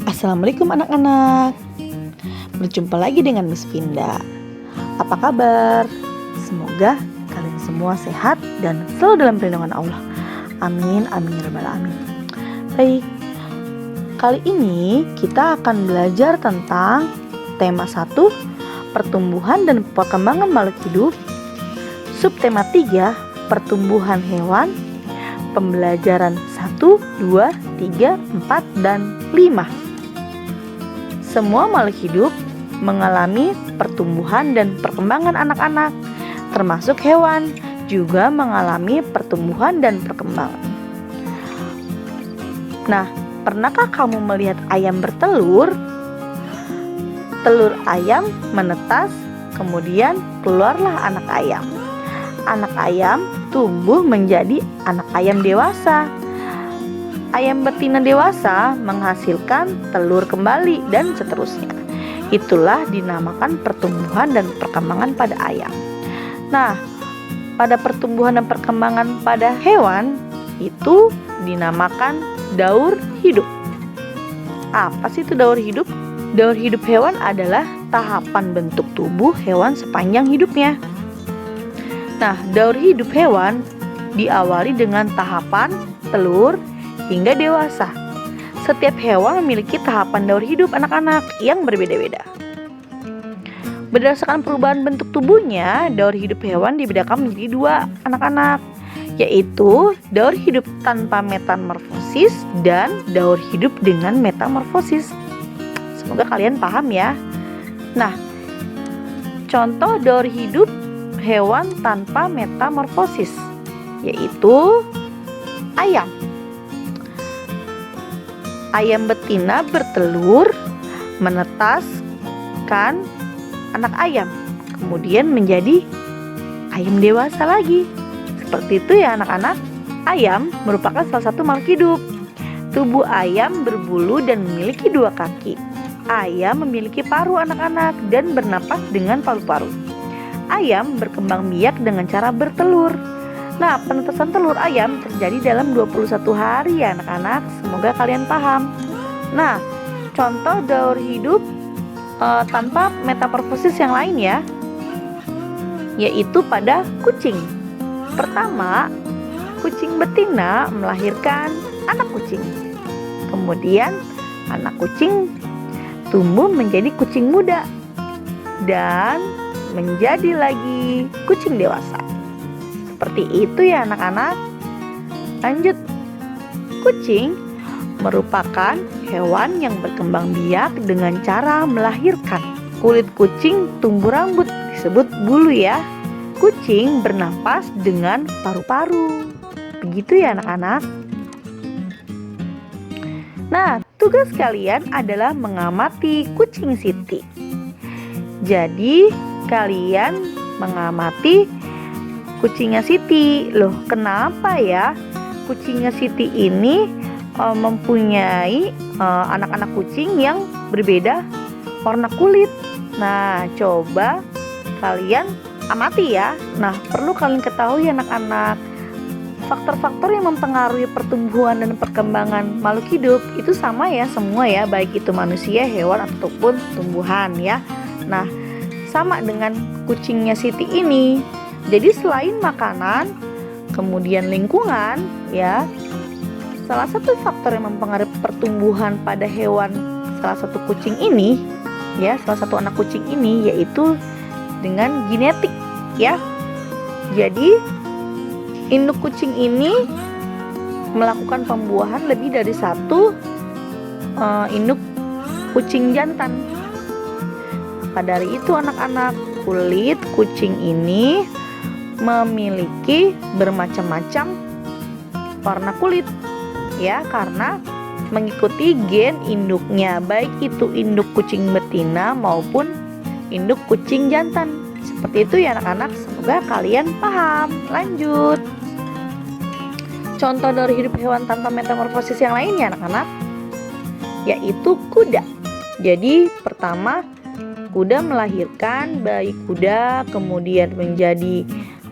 Assalamualaikum anak-anak. Berjumpa lagi dengan Miss Vinda. Apa kabar? Semoga kalian semua sehat dan selalu dalam perlindungan Allah. Amin, amin ya rabbal alamin. Baik, kali ini kita akan belajar tentang tema 1, pertumbuhan dan perkembangan makhluk hidup. Subtema 3, pertumbuhan hewan. Pembelajaran 1, 2, 3, 4, dan 5. Semua makhluk hidup mengalami pertumbuhan dan perkembangan anak-anak, termasuk hewan juga mengalami pertumbuhan dan perkembangan. Nah, pernahkah kamu melihat ayam bertelur? Telur ayam menetas, kemudian keluarlah anak ayam. Anak ayam tumbuh menjadi anak ayam dewasa. Ayam betina dewasa menghasilkan telur kembali dan seterusnya. Itulah dinamakan pertumbuhan dan perkembangan pada ayam. Nah, pada pertumbuhan dan perkembangan pada hewan itu dinamakan daur hidup. Apa sih itu daur hidup? Daur hidup hewan adalah tahapan bentuk tubuh hewan sepanjang hidupnya. Nah, daur hidup hewan diawali dengan tahapan telur hingga dewasa. Setiap hewan memiliki tahapan daur hidup anak-anak yang berbeda-beda. Berdasarkan perubahan bentuk tubuhnya, daur hidup hewan dibedakan menjadi 2 anak-anak, yaitu daur hidup tanpa metamorfosis dan daur hidup dengan metamorfosis. Semoga kalian paham ya. Nah, contoh daur hidup hewan tanpa metamorfosis yaitu ayam. Ayam betina bertelur, menetaskan anak ayam, kemudian menjadi ayam dewasa lagi. Seperti itu ya anak-anak. Ayam merupakan salah satu makhluk hidup. Tubuh ayam berbulu dan memiliki 2 kaki. Ayam memiliki paruh anak-anak dan bernapas dengan paru-paru. Ayam berkembang biak dengan cara bertelur. Nah, penetasan telur ayam terjadi dalam 21 hari ya anak-anak. Semoga kalian paham. Nah, contoh daur hidup tanpa metamorfosis yang lain ya, yaitu pada kucing. Pertama, kucing betina melahirkan anak kucing. Kemudian anak kucing tumbuh menjadi kucing muda dan menjadi lagi kucing dewasa. Seperti itu ya anak-anak. Lanjut. Kucing merupakan hewan yang berkembang biak dengan cara melahirkan. Kulit kucing tumbuh rambut, disebut bulu ya. Kucing bernapas dengan paru-paru. Begitu ya anak-anak. Nah, tugas kalian adalah mengamati kucing Siti. Jadi, kalian mengamati kucingnya Siti. Loh, kenapa ya kucingnya Siti ini mempunyai anak-anak kucing yang berbeda warna kulit? Nah, coba kalian amati ya. Nah, perlu kalian ketahui anak-anak, faktor-faktor yang mempengaruhi pertumbuhan dan perkembangan makhluk hidup itu sama ya semua ya, baik itu manusia, hewan ataupun tumbuhan ya. Nah, sama dengan kucingnya Siti ini. Jadi selain makanan, kemudian lingkungan ya, salah satu faktor yang mempengaruhi pertumbuhan pada hewan salah satu kucing ini ya, salah satu anak kucing ini yaitu dengan genetik ya. Jadi induk kucing ini melakukan pembuahan lebih dari 1 induk kucing jantan. Maka dari itu anak-anak, kulit kucing ini memiliki bermacam-macam warna kulit ya, karena mengikuti gen induknya, baik itu induk kucing betina maupun induk kucing jantan. Seperti itu ya anak-anak. Semoga kalian paham. Lanjut. Contoh dari hidup hewan tanpa metamorfosis yang lainnya anak-anak, yaitu kuda. Jadi pertama, kuda melahirkan bayi kuda, kemudian menjadi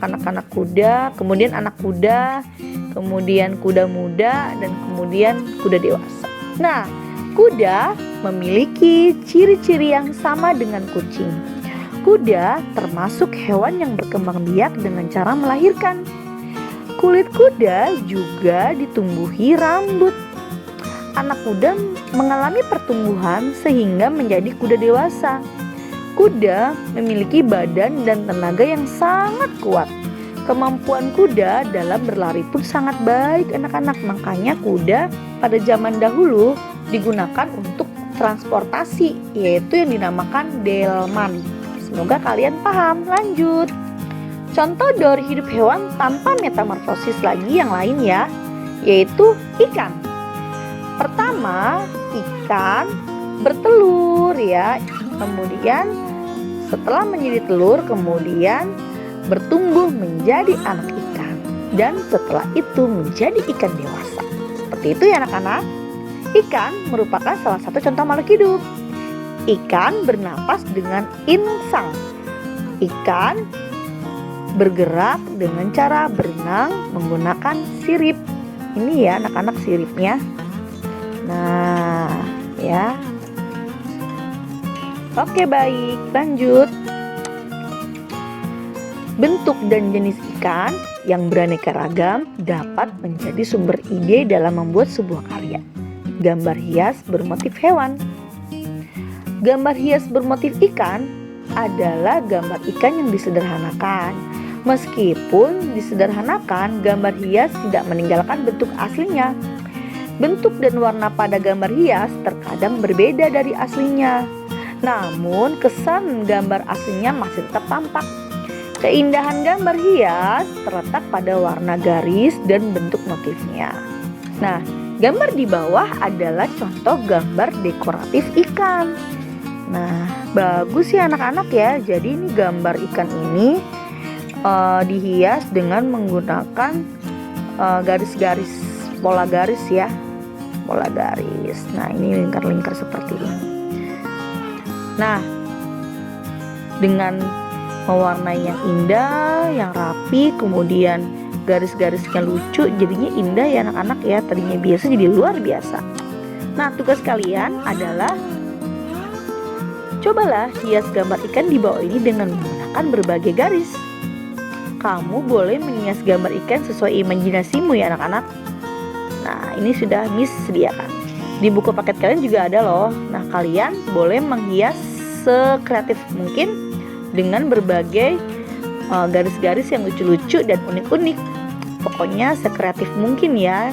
anak-anak kuda, kemudian anak kuda, kemudian kuda muda, dan kemudian kuda dewasa. Nah, Kuda memiliki ciri-ciri yang sama dengan kucing. Kuda termasuk hewan yang berkembang biak dengan cara melahirkan. Kulit kuda juga ditumbuhi rambut. Anak kuda mengalami pertumbuhan sehingga menjadi kuda dewasa. Kuda memiliki badan dan tenaga yang sangat kuat. Kemampuan kuda dalam berlari pun sangat baik anak-anak. Makanya kuda pada zaman dahulu digunakan untuk transportasi, yaitu yang dinamakan delman. Semoga kalian paham. Lanjut. Contoh daur hidup hewan tanpa metamorfosis lagi yang lain ya, yaitu ikan. Pertama, ikan bertelur ya. Kemudian setelah menjadi telur, kemudian bertumbuh menjadi anak ikan. Dan setelah itu menjadi ikan dewasa. Seperti itu ya anak-anak. Ikan merupakan salah satu contoh makhluk hidup. Ikan bernapas dengan insang. Ikan bergerak dengan cara berenang menggunakan sirip. Ini ya anak-anak siripnya. Nah, ya. Oke, baik, lanjut. Bentuk dan jenis ikan yang beraneka ragam dapat menjadi sumber ide dalam membuat sebuah karya. Gambar hias bermotif hewan. Gambar hias bermotif ikan adalah gambar ikan yang disederhanakan. Meskipun disederhanakan, gambar hias tidak meninggalkan bentuk aslinya. Bentuk dan warna pada gambar hias terkadang berbeda dari aslinya. Namun, kesan gambar aslinya masih tetap tampak. Keindahan gambar hias terletak pada warna garis dan bentuk motifnya. Nah, gambar di bawah adalah contoh gambar dekoratif ikan. Nah, bagus ya anak-anak ya. Jadi ini gambar ikan ini dihias dengan menggunakan garis-garis, pola garis ya, pola garis. Nah, ini lingkar-lingkar seperti ini. Nah, dengan mewarnai yang indah, yang rapi, kemudian garis-garisnya lucu, jadinya indah ya anak-anak ya. Tadinya biasa jadi luar biasa. Nah, tugas kalian adalah cobalah hias gambar ikan di bawah ini dengan menggunakan berbagai garis. Kamu boleh menghias gambar ikan sesuai imajinasimu ya anak-anak. Nah, ini sudah Miss sediakan. Di buku paket kalian juga ada loh. Nah, kalian boleh menghias sekreatif mungkin dengan berbagai garis-garis yang lucu-lucu dan unik-unik. Pokoknya sekreatif mungkin ya.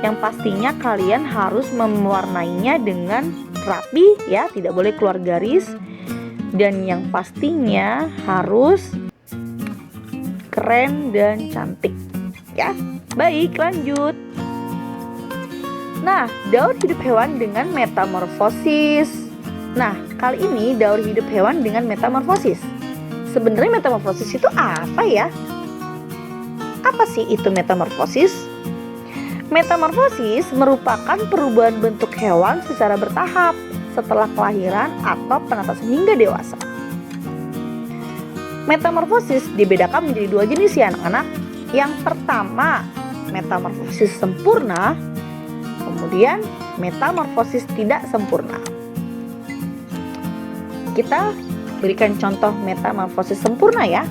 Yang pastinya kalian harus mewarnainya dengan rapi ya, tidak boleh keluar garis. Dan yang pastinya harus keren dan cantik ya. Baik, lanjut. Nah, daur hidup hewan dengan metamorfosis. Nah, kali ini daur hidup hewan dengan metamorfosis. Sebenarnya metamorfosis itu apa ya? Apa sih itu metamorfosis? Metamorfosis merupakan perubahan bentuk hewan secara bertahap setelah kelahiran atau penetasan hingga dewasa. Metamorfosis dibedakan menjadi dua jenis ya anak-anak. Yang pertama, metamorfosis sempurna, kemudian metamorfosis tidak sempurna. Kita berikan contoh metamorfosis sempurna ya.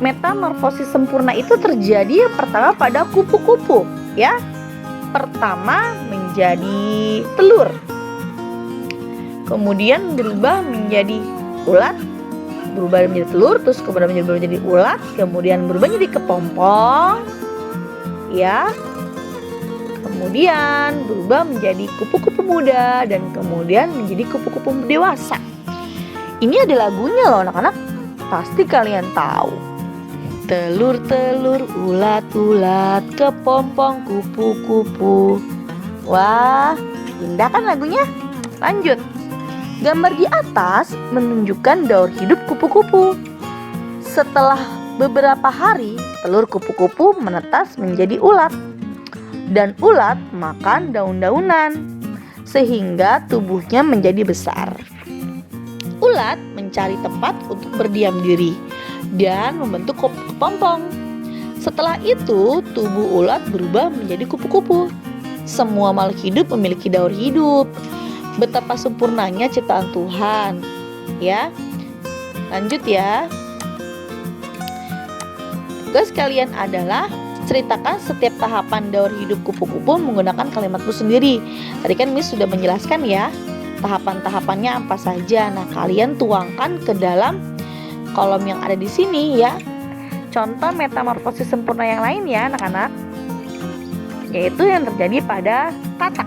Metamorfosis sempurna itu terjadi yang pertama pada kupu-kupu ya. Pertama menjadi telur, kemudian berubah menjadi ulat, berubah menjadi telur, terus kemudian berubah menjadi ulat, kemudian berubah menjadi kepompong ya, kemudian berubah menjadi kupu-kupu muda, dan kemudian menjadi kupu-kupu dewasa. Ini ada lagunya loh anak-anak, pasti kalian tahu. Telur-telur, ulat-ulat, kepompong, kupu-kupu. Wah, indah kan lagunya? Lanjut. Gambar di atas menunjukkan daur hidup kupu-kupu. Setelah beberapa hari, telur kupu-kupu menetas menjadi ulat. Dan ulat makan daun-daunan, sehingga tubuhnya menjadi besar. Ulat mencari tempat untuk berdiam diri dan membentuk kepompong. Setelah itu, tubuh ulat berubah menjadi kupu-kupu. Semua makhluk hidup memiliki daur hidup. betapa sempurnanya ciptaan Tuhan. Ya, lanjut ya. Tugas kalian adalah ceritakan setiap tahapan daur hidup kupu-kupu menggunakan kalimatmu sendiri. Tadi kan Miss sudah menjelaskan ya tahapan-tahapannya apa saja. Nah, kalian tuangkan ke dalam kolom yang ada di sini ya. Contoh metamorfosis sempurna yang lain ya anak-anak, yaitu yang terjadi pada katak.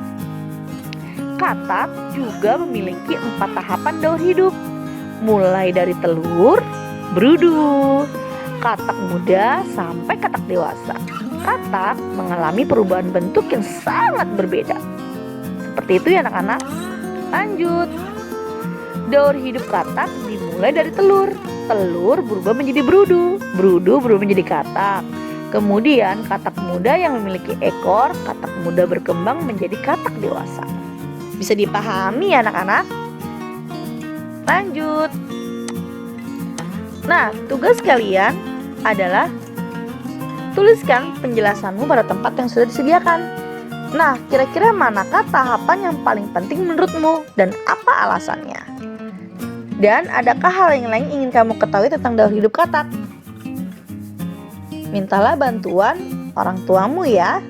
Katak juga memiliki 4 tahapan daur hidup, mulai dari telur, berudu, katak muda sampai katak dewasa. Katak mengalami perubahan bentuk yang sangat berbeda. Seperti itu ya anak-anak. Lanjut. Daur hidup katak dimulai dari telur. Telur berubah menjadi berudu. Berudu berubah menjadi katak. Kemudian katak muda yang memiliki ekor, katak muda berkembang menjadi katak dewasa. Bisa dipahami ya anak-anak? Lanjut. Nah, tugas kalian adalah tuliskan penjelasanmu pada tempat yang sudah disediakan. Nah, kira-kira manakah tahapan yang paling penting menurutmu dan apa alasannya? Dan adakah hal yang lain ingin kamu ketahui tentang daur hidup katak? Mintalah bantuan orang tuamu ya.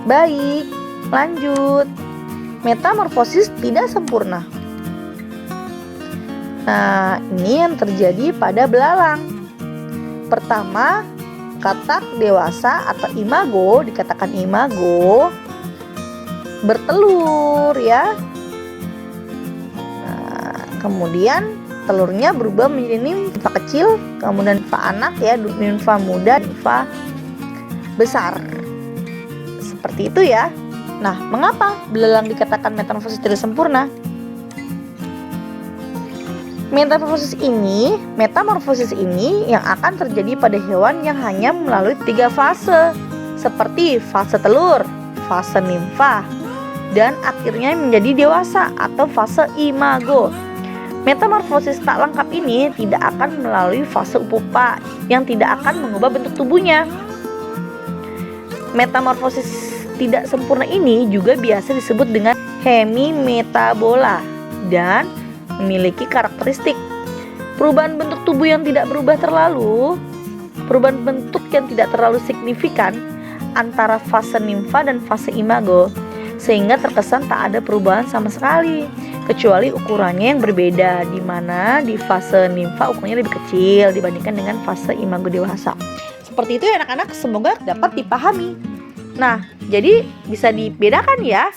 Baik, lanjut. Metamorfosis tidak sempurna. Nah, ini yang terjadi pada belalang. Pertama, katak dewasa atau imago, dikatakan imago, bertelur ya. Nah, kemudian telurnya berubah menjadi nimfa kecil, kemudian nimfa anak ya, nimfa muda, nimfa besar. Seperti itu ya. Nah, mengapa belalang dikatakan metamorfosis tidak sempurna? Metamorfosis ini yang akan terjadi pada hewan yang hanya melalui 3 fase, seperti fase telur, fase nimfa, dan akhirnya menjadi dewasa atau fase imago. Metamorfosis tak lengkap ini tidak akan melalui fase pupa yang tidak akan mengubah bentuk tubuhnya. Metamorfosis tidak sempurna ini juga biasa disebut dengan hemimetabola dan memiliki karakteristik perubahan bentuk tubuh yang tidak berubah terlalu, perubahan bentuk yang tidak terlalu signifikan antara fase nimfa dan fase imago, sehingga terkesan tak ada perubahan sama sekali, kecuali ukurannya yang berbeda, di mana di fase nimfa ukurannya lebih kecil dibandingkan dengan fase imago dewasa. Seperti itu ya anak-anak, semoga dapat dipahami. Nah, jadi bisa dibedakan ya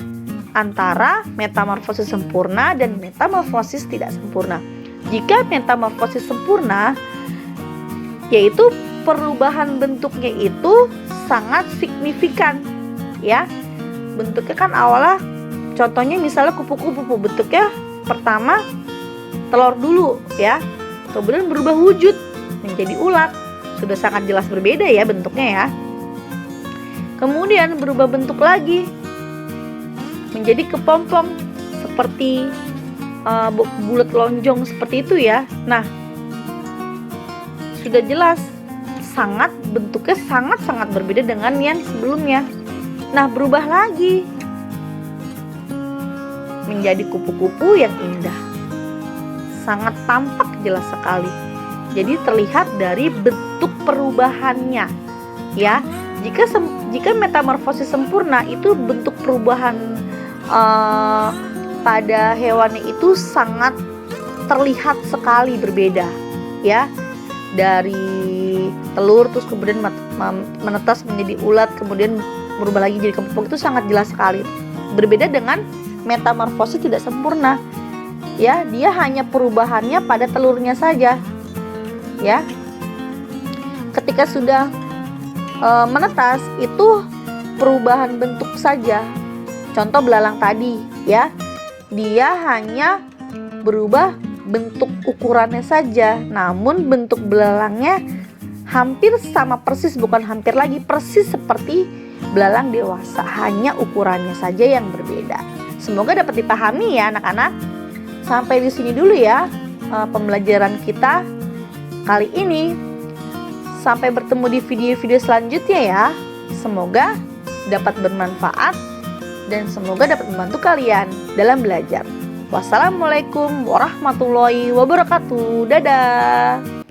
antara metamorfosis sempurna dan metamorfosis tidak sempurna. Jika metamorfosis sempurna, yaitu perubahan bentuknya itu sangat signifikan ya. Bentuknya kan awalnya, contohnya misalnya kupu-kupu, bentuknya pertama telur dulu ya, kemudian berubah wujud menjadi ulat, sudah sangat jelas berbeda ya bentuknya ya. Kemudian berubah bentuk lagi menjadi kepompong seperti bulat lonjong seperti itu ya. Nah, sudah jelas bentuknya sangat berbeda dengan yang sebelumnya. Nah, berubah lagi menjadi kupu-kupu yang indah, sangat tampak jelas sekali. Jadi terlihat dari bentuk perubahannya ya. Jika metamorfosis sempurna itu bentuk perubahan pada hewannya itu sangat terlihat sekali berbeda ya, dari telur terus kemudian menetas menjadi ulat, kemudian berubah lagi jadi kepompong, itu sangat jelas sekali. Berbeda dengan metamorfosis tidak sempurna ya, dia hanya perubahannya pada telurnya saja ya. Ketika sudah menetas itu perubahan bentuk saja. Contoh belalang tadi ya, dia hanya berubah bentuk ukurannya saja, namun bentuk belalangnya hampir sama persis, bukan hampir lagi, persis seperti belalang dewasa, hanya ukurannya saja yang berbeda. Semoga dapat dipahami ya anak-anak. Sampai di sini dulu ya pembelajaran kita kali ini. Sampai bertemu di video-video selanjutnya ya. Semoga dapat bermanfaat dan semoga dapat membantu kalian dalam belajar. Wassalamualaikum warahmatullahi wabarakatuh. Dadah.